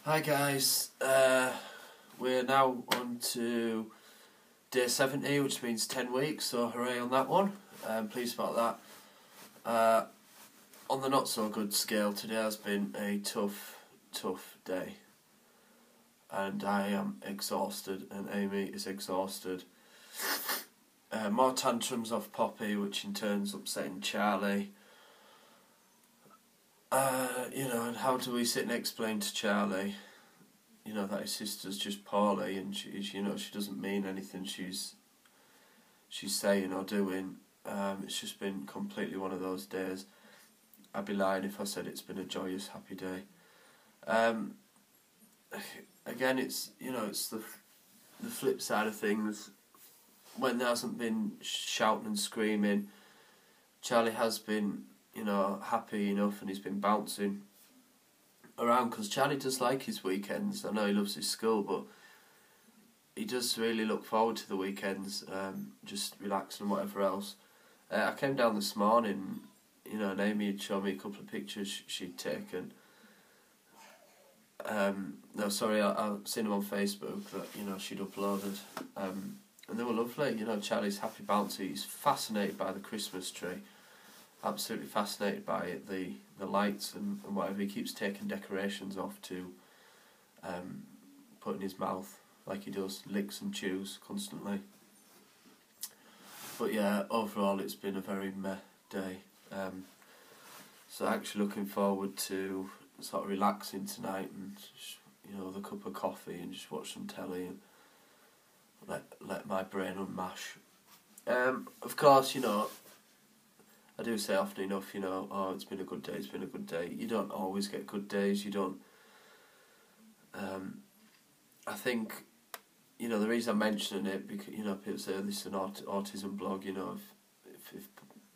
Hi guys, we're now on to day 70, which means 10 weeks, so hooray on that one. Pleased about that. On the not so good scale, today has been a tough day. And I am exhausted, and Amy is exhausted. More tantrums off Poppy, which in turn's upsetting Charlie. And how do we sit and explain to Charlie, that his sister's just poorly and she doesn't mean anything she's saying or doing. It's just been completely one of those days. I'd be lying if I said it's been a joyous, happy day. Again, it's the flip side of things. When there hasn't been shouting and screaming, Charlie has been happy enough, and he's been bouncing around because Charlie does like his weekends. I know he loves his school, but he does really look forward to the weekends, just relaxing and whatever else. I came down this morning, and Amy had shown me a couple of pictures she'd taken. I've seen them on Facebook that she'd uploaded, and they were lovely. Charlie's happy bouncy. He's fascinated by the Christmas tree. Absolutely fascinated by it, the lights and whatever. He keeps taking decorations off to put in his mouth, like he does, licks and chews constantly. But yeah, overall it's been a very meh day. So actually looking forward to sort of relaxing tonight and with a cup of coffee and just watch some telly and let my brain unmash. Of course, I do say often enough, it's been a good day, it's been a good day. You don't always get good days, you don't. I think, the reason I'm mentioning it, because, people say this is an autism blog,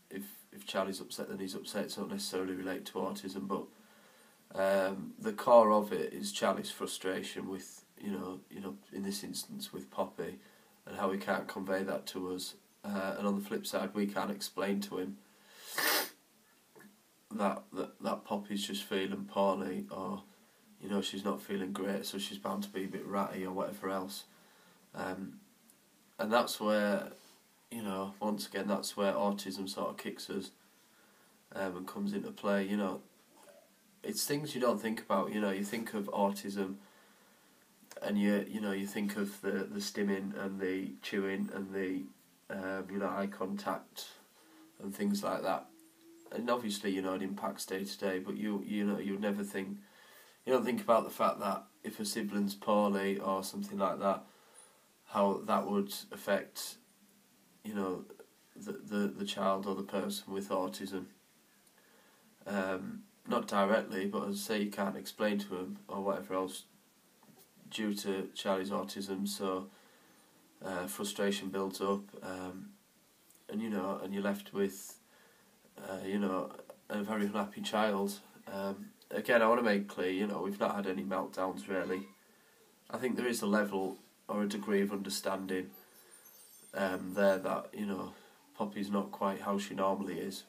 if Charlie's upset, then he's upset. It's not necessarily related to autism, but the core of it is Charlie's frustration with, in this instance with Poppy, and how he can't convey that to us. And on the flip side, we can't explain to him that Poppy's just feeling poorly, or she's not feeling great, so she's bound to be a bit ratty or whatever else. And that's where once again, that's where autism sort of kicks us and comes into play. It's things you don't think about. You think of autism and you think of the stimming and the chewing and the eye contact and things like that. And obviously, it impacts day to day, but you never think, you don't think about the fact that if a sibling's poorly or something like that, how that would affect, the child or the person with autism. Not directly, but as I say, you can't explain to him or whatever else due to Charlie's autism, so frustration builds up, and you're left with a very unhappy child. Again, I want to make clear, we've not had any meltdowns really. I think there is a level or a degree of understanding there that, Poppy's not quite how she normally is.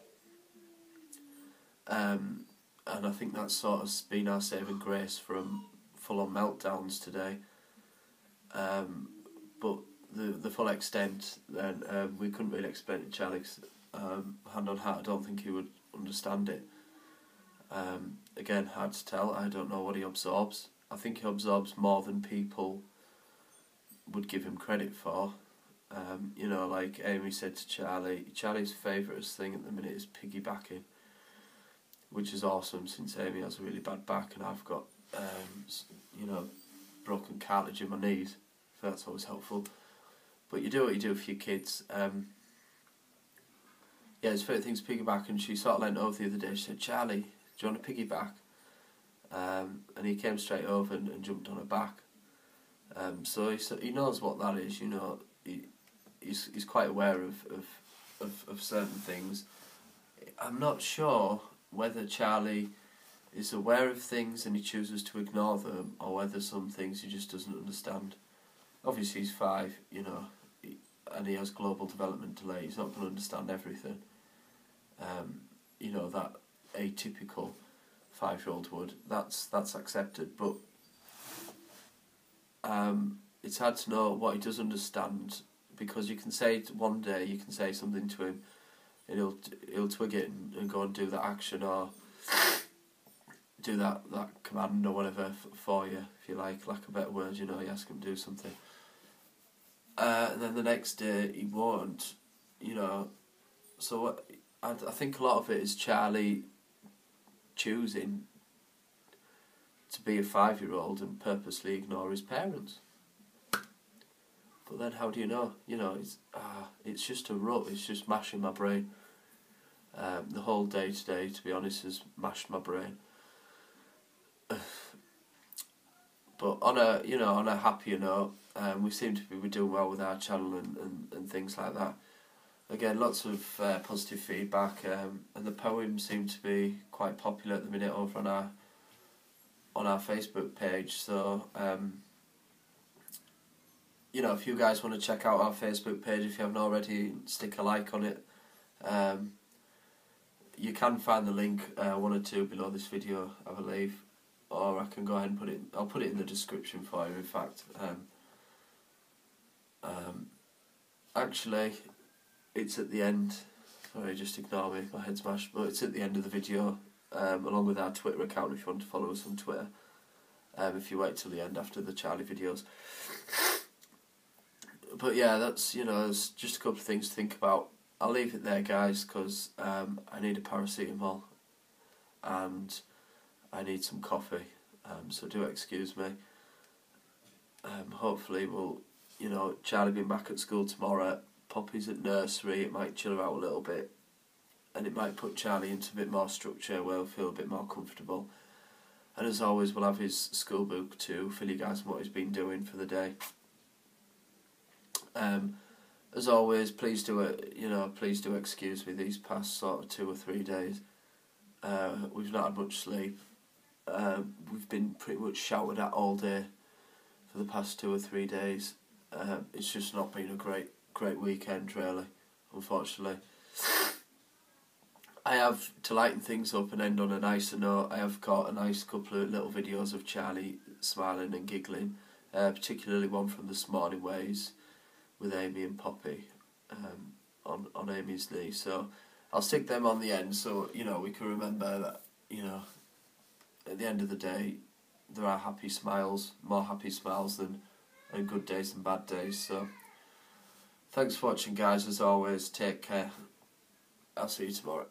And I think that's sort of been our saving grace from full-on meltdowns today. But the full extent, then we couldn't really explain it to Charlie. Hand on heart, I don't think he would understand it. Again, hard to tell. I don't know what he absorbs. I think he absorbs more than people would give him credit for. Like Amy said to Charlie's favourite thing at the minute is piggybacking, which is awesome since Amy has a really bad back and I've got, broken cartilage in my knees, so that's always helpful. But you do what you do for your kids. His favourite thing's piggyback, and she sort of leant over the other day. She said, "Charlie, do you want to piggyback?" And he came straight over and jumped on her back. So he knows what that is. He's quite aware of certain things. I'm not sure whether Charlie is aware of things and he chooses to ignore them, or whether some things he just doesn't understand. Obviously he's 5, and he has global development delay. He's not going to understand everything. That atypical 5-year-old would. That's accepted, but it's hard to know what he does understand, because you can say one day, you can say something to him and he'll twig it and go and do that action, or do that command or whatever for you, if you like a better word, you ask him to do something. And then the next day he won't, So I think a lot of it is Charlie choosing to be a 5-year-old and purposely ignore his parents. But then how do you know? It's just a rut. It's just mashing my brain. The whole day today, to be honest, has mashed my brain. But on a happier note, we seem to be doing well with our channel and things like that. Again, lots of positive feedback, and the poems seem to be quite popular at the minute over on our Facebook page. So, if you guys want to check out our Facebook page, if you haven't already, stick a like on it. You can find the link, 1 or 2 below this video, I believe, or I can go ahead and I'll put it in the description for you, in fact. Actually, it's at the end. Sorry, just ignore me, my head's smashed. But it's at the end of the video, along with our Twitter account if you want to follow us on Twitter. If you wait till the end after the Charlie videos. But yeah, that's there's just a couple of things to think about. I'll leave it there, guys, because I need a paracetamol and I need some coffee. So do excuse me. Hopefully we'll, Charlie being back at school tomorrow. Poppy's at nursery, it might chill her out a little bit, and it might put Charlie into a bit more structure where he'll feel a bit more comfortable. And as always, we'll have his school book to fill you guys in what he's been doing for the day. As always, please do excuse me these past sort of 2 or 3 days. We've not had much sleep. We've been pretty much shouted at all day for the past 2 or 3 days. It's just not been a great weekend, really, unfortunately. I have, to lighten things up and end on a nicer note, I have got a nice couple of little videos of Charlie smiling and giggling, particularly one from This Morning Ways with Amy and Poppy on Amy's knee. So I'll stick them on the end so, we can remember that, at the end of the day, there are happy smiles, more happy smiles than good days and bad days. So thanks for watching, guys. As always, take care. I'll see you tomorrow.